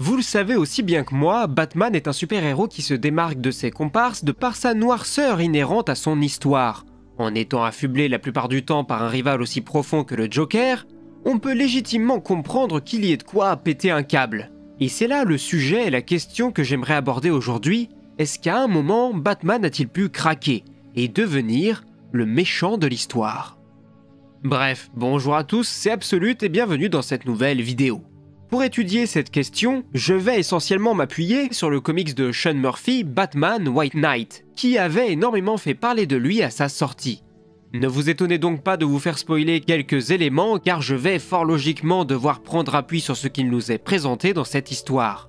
Vous le savez aussi bien que moi, Batman est un super-héros qui se démarque de ses comparses de par sa noirceur inhérente à son histoire. En étant affublé la plupart du temps par un rival aussi profond que le Joker, on peut légitimement comprendre qu'il y ait de quoi péter un câble. Et c'est là le sujet et la question que j'aimerais aborder aujourd'hui. Est-ce qu'à un moment, Batman a-t-il pu craquer et devenir le méchant de l'histoire? Bref, bonjour à tous, c'est Absolute et bienvenue dans cette nouvelle vidéo. Pour étudier cette question, je vais essentiellement m'appuyer sur le comics de Sean Murphy, Batman White Knight, qui avait énormément fait parler de lui à sa sortie. Ne vous étonnez donc pas de vous faire spoiler quelques éléments car je vais fort logiquement devoir prendre appui sur ce qu'il nous est présenté dans cette histoire.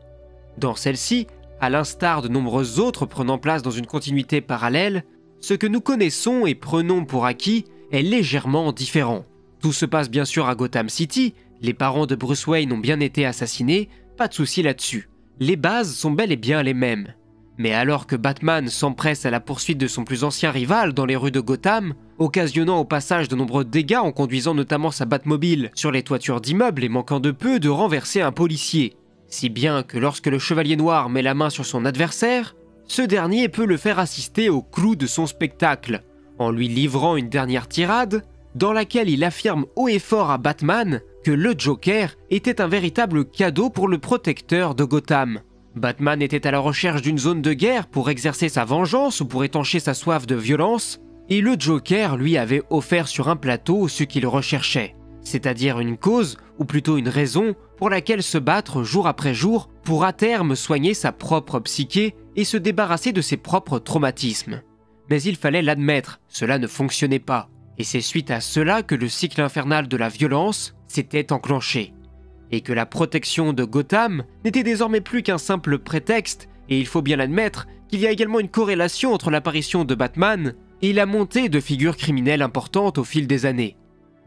Dans celle-ci, à l'instar de nombreuses autres prenant place dans une continuité parallèle, ce que nous connaissons et prenons pour acquis est légèrement différent. Tout se passe bien sûr à Gotham City, les parents de Bruce Wayne ont bien été assassinés, pas de souci là-dessus. Les bases sont bel et bien les mêmes. Mais alors que Batman s'empresse à la poursuite de son plus ancien rival dans les rues de Gotham, occasionnant au passage de nombreux dégâts en conduisant notamment sa Batmobile sur les toitures d'immeubles et manquant de peu de renverser un policier. Si bien que lorsque le Chevalier Noir met la main sur son adversaire, ce dernier peut le faire assister au clou de son spectacle, en lui livrant une dernière tirade, dans laquelle il affirme haut et fort à Batman que le Joker était un véritable cadeau pour le protecteur de Gotham. Batman était à la recherche d'une zone de guerre pour exercer sa vengeance ou pour étancher sa soif de violence, et le Joker lui avait offert sur un plateau ce qu'il recherchait, c'est-à-dire une cause, ou plutôt une raison, pour laquelle se battre jour après jour pour à terme soigner sa propre psyché et se débarrasser de ses propres traumatismes. Mais il fallait l'admettre, cela ne fonctionnait pas, et c'est suite à cela que le cycle infernal de la violence s'était enclenché. Et que la protection de Gotham n'était désormais plus qu'un simple prétexte, et il faut bien l'admettre qu'il y a également une corrélation entre l'apparition de Batman et la montée de figures criminelles importantes au fil des années.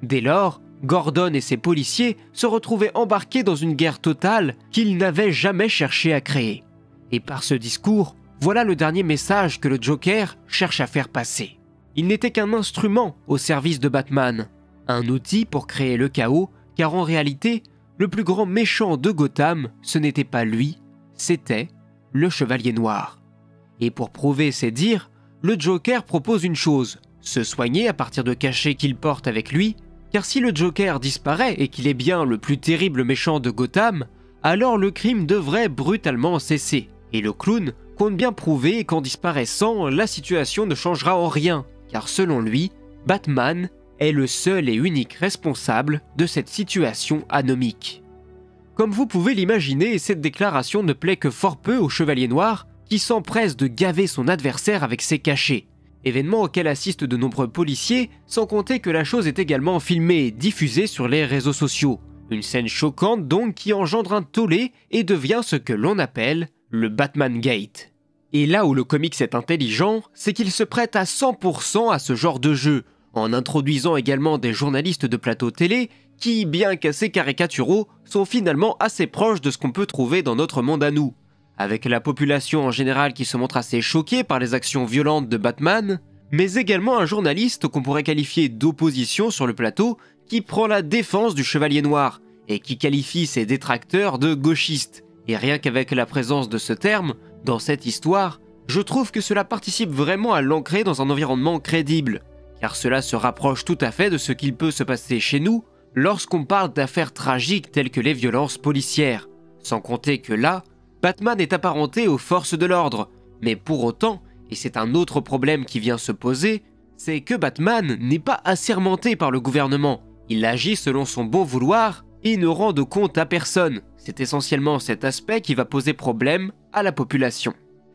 Dès lors, Gordon et ses policiers se retrouvaient embarqués dans une guerre totale qu'ils n'avaient jamais cherché à créer. Et par ce discours, voilà le dernier message que le Joker cherche à faire passer. Il n'était qu'un instrument au service de Batman, un outil pour créer le chaos, car en réalité, le plus grand méchant de Gotham, ce n'était pas lui, c'était le Chevalier Noir. Et pour prouver ses dires, le Joker propose une chose, se soigner à partir de cachets qu'il porte avec lui, car si le Joker disparaît et qu'il est bien le plus terrible méchant de Gotham, alors le crime devrait brutalement cesser. Et le clown compte bien prouver qu'en disparaissant, la situation ne changera en rien, car selon lui, Batman est le seul et unique responsable de cette situation anomique. Comme vous pouvez l'imaginer, cette déclaration ne plaît que fort peu au Chevalier Noir, qui s'empresse de gaver son adversaire avec ses cachets, événement auquel assistent de nombreux policiers, sans compter que la chose est également filmée et diffusée sur les réseaux sociaux. Une scène choquante donc qui engendre un tollé et devient ce que l'on appelle le Batman Gate. Et là où le comics est intelligent, c'est qu'il se prête à 100% à ce genre de jeu, en introduisant également des journalistes de plateau télé qui, bien qu'assez caricaturaux, sont finalement assez proches de ce qu'on peut trouver dans notre monde à nous. Avec la population en général qui se montre assez choquée par les actions violentes de Batman, mais également un journaliste qu'on pourrait qualifier d'opposition sur le plateau qui prend la défense du Chevalier Noir et qui qualifie ses détracteurs de gauchistes. Et rien qu'avec la présence de ce terme, dans cette histoire, je trouve que cela participe vraiment à l'ancrer dans un environnement crédible, car cela se rapproche tout à fait de ce qu'il peut se passer chez nous lorsqu'on parle d'affaires tragiques telles que les violences policières. Sans compter que là, Batman est apparenté aux forces de l'ordre, mais pour autant, et c'est un autre problème qui vient se poser, c'est que Batman n'est pas assermenté par le gouvernement. Il agit selon son bon vouloir et ne rend de compte à personne. C'est essentiellement cet aspect qui va poser problème à la population.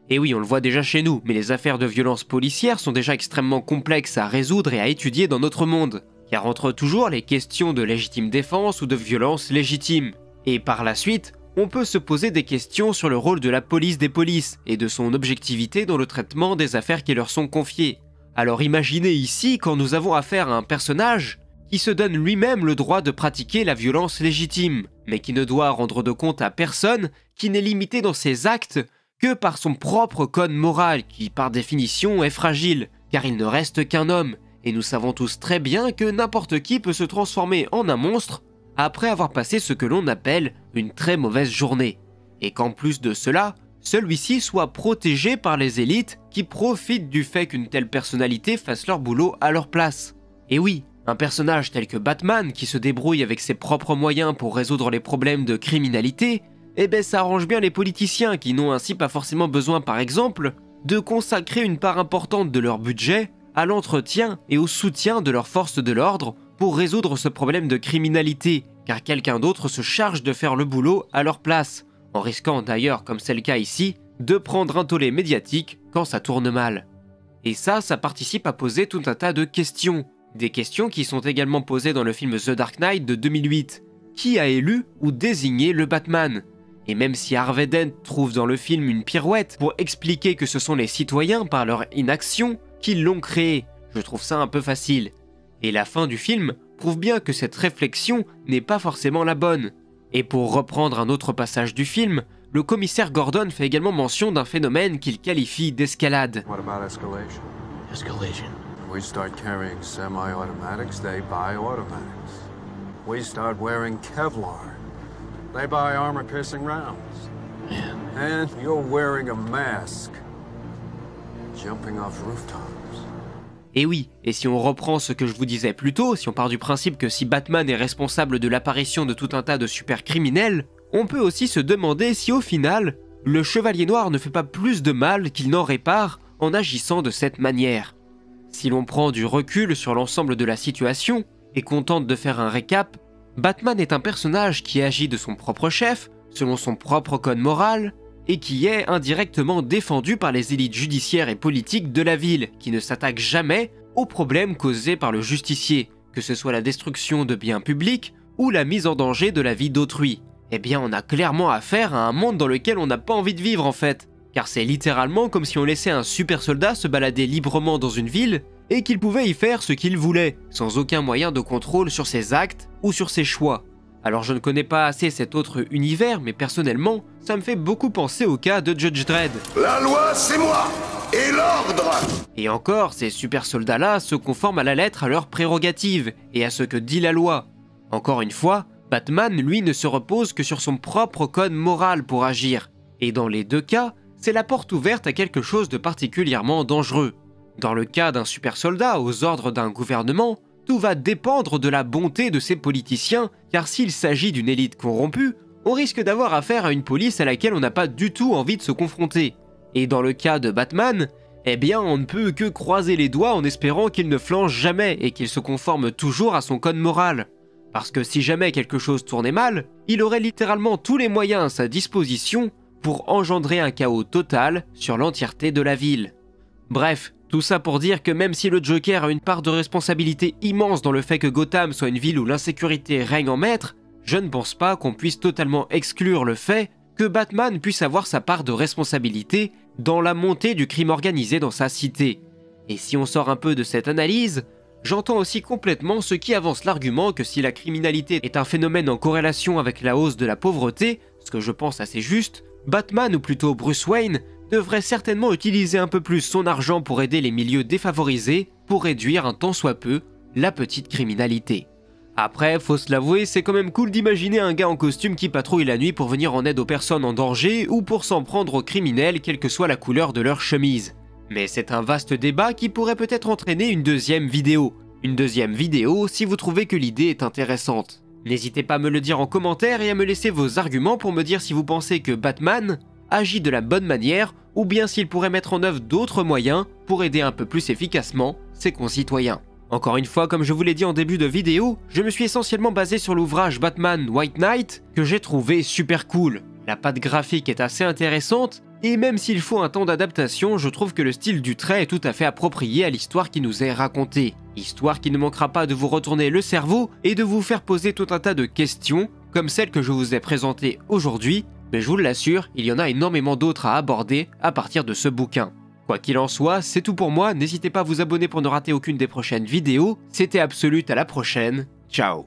Et oui, on le voit déjà chez nous, mais les affaires de violence policière sont déjà extrêmement complexes à résoudre et à étudier dans notre monde, car entrent toujours les questions de légitime défense ou de violence légitime. Et par la suite, on peut se poser des questions sur le rôle de la police des polices et de son objectivité dans le traitement des affaires qui leur sont confiées. Alors imaginez ici quand nous avons affaire à un personnage qui se donne lui-même le droit de pratiquer la violence légitime, mais qui ne doit rendre de compte à personne, qui n'est limité dans ses actes que par son propre code moral qui, par définition, est fragile, car il ne reste qu'un homme, et nous savons tous très bien que n'importe qui peut se transformer en un monstre après avoir passé ce que l'on appelle une très mauvaise journée. et qu'en plus de cela, celui-ci soit protégé par les élites qui profitent du fait qu'une telle personnalité fasse leur boulot à leur place. Et oui, un personnage tel que Batman qui se débrouille avec ses propres moyens pour résoudre les problèmes de criminalité, eh ben ça arrange bien les politiciens qui n'ont ainsi pas forcément besoin par exemple de consacrer une part importante de leur budget à l'entretien et au soutien de leurs forces de l'ordre pour résoudre ce problème de criminalité, car quelqu'un d'autre se charge de faire le boulot à leur place, en risquant d'ailleurs, comme c'est le cas ici, de prendre un tollé médiatique quand ça tourne mal. Et ça participe à poser tout un tas de questions. Des questions qui sont également posées dans le film The Dark Knight de 2008. Qui a élu ou désigné le Batman ? Et même si Harvey Dent trouve dans le film une pirouette pour expliquer que ce sont les citoyens par leur inaction qui l'ont créé, je trouve ça un peu facile. Et la fin du film prouve bien que cette réflexion n'est pas forcément la bonne. Et pour reprendre un autre passage du film, le commissaire Gordon fait également mention d'un phénomène qu'il qualifie d'escalade. What about escalation? Escalation. We start carrying semi-automatics, they buy automatics. We start wearing Kevlar, they buy armor-piercing rounds. Yeah. And you're wearing a mask, jumping off rooftops. Et oui, et si on reprend ce que je vous disais plus tôt, si on part du principe que si Batman est responsable de l'apparition de tout un tas de super criminels, on peut aussi se demander si au final, le Chevalier Noir ne fait pas plus de mal qu'il n'en répare en agissant de cette manière. Si l'on prend du recul sur l'ensemble de la situation, et qu'on tente de faire un récap, Batman est un personnage qui agit de son propre chef, selon son propre code moral, et qui est indirectement défendu par les élites judiciaires et politiques de la ville, qui ne s'attaquent jamais aux problèmes causés par le justicier, que ce soit la destruction de biens publics ou la mise en danger de la vie d'autrui. Eh bien, on a clairement affaire à un monde dans lequel on n'a pas envie de vivre en fait, car c'est littéralement comme si on laissait un super soldat se balader librement dans une ville et qu'il pouvait y faire ce qu'il voulait, sans aucun moyen de contrôle sur ses actes ou sur ses choix. Alors je ne connais pas assez cet autre univers, mais personnellement, ça me fait beaucoup penser au cas de Judge Dredd. La loi, c'est moi, et l'ordre. Et encore, ces super soldats-là se conforment à la lettre à leurs prérogatives et à ce que dit la loi. Encore une fois, Batman, lui, ne se repose que sur son propre code moral pour agir. Et dans les deux cas, c'est la porte ouverte à quelque chose de particulièrement dangereux. Dans le cas d'un super soldat aux ordres d'un gouvernement, tout va dépendre de la bonté de ces politiciens, car s'il s'agit d'une élite corrompue, on risque d'avoir affaire à une police à laquelle on n'a pas du tout envie de se confronter. Et dans le cas de Batman, eh bien on ne peut que croiser les doigts en espérant qu'il ne flanche jamais et qu'il se conforme toujours à son code moral. Parce que si jamais quelque chose tournait mal, il aurait littéralement tous les moyens à sa disposition pour engendrer un chaos total sur l'entièreté de la ville. Bref, tout ça pour dire que même si le Joker a une part de responsabilité immense dans le fait que Gotham soit une ville où l'insécurité règne en maître, je ne pense pas qu'on puisse totalement exclure le fait que Batman puisse avoir sa part de responsabilité dans la montée du crime organisé dans sa cité. Et si on sort un peu de cette analyse, j'entends aussi complètement ceux qui avancent l'argument que si la criminalité est un phénomène en corrélation avec la hausse de la pauvreté, ce que je pense assez juste, Batman ou plutôt Bruce Wayne devrait certainement utiliser un peu plus son argent pour aider les milieux défavorisés pour réduire un tant soit peu la petite criminalité. Après, faut se l'avouer, c'est quand même cool d'imaginer un gars en costume qui patrouille la nuit pour venir en aide aux personnes en danger ou pour s'en prendre aux criminels quelle que soit la couleur de leur chemise. Mais c'est un vaste débat qui pourrait peut-être entraîner une deuxième vidéo. Une deuxième vidéo si vous trouvez que l'idée est intéressante. N'hésitez pas à me le dire en commentaire et à me laisser vos arguments pour me dire si vous pensez que Batman agit de la bonne manière ou bien s'il pourrait mettre en œuvre d'autres moyens pour aider un peu plus efficacement ses concitoyens. Encore une fois, comme je vous l'ai dit en début de vidéo, je me suis essentiellement basé sur l'ouvrage Batman White Knight que j'ai trouvé super cool. La patte graphique est assez intéressante et même s'il faut un temps d'adaptation, je trouve que le style du trait est tout à fait approprié à l'histoire qui nous est racontée. Histoire qui ne manquera pas de vous retourner le cerveau et de vous faire poser tout un tas de questions comme celles que je vous ai présentées aujourd'hui, mais je vous l'assure, il y en a énormément d'autres à aborder à partir de ce bouquin. Quoi qu'il en soit, c'est tout pour moi, n'hésitez pas à vous abonner pour ne rater aucune des prochaines vidéos, c'était Absolute, à la prochaine, ciao.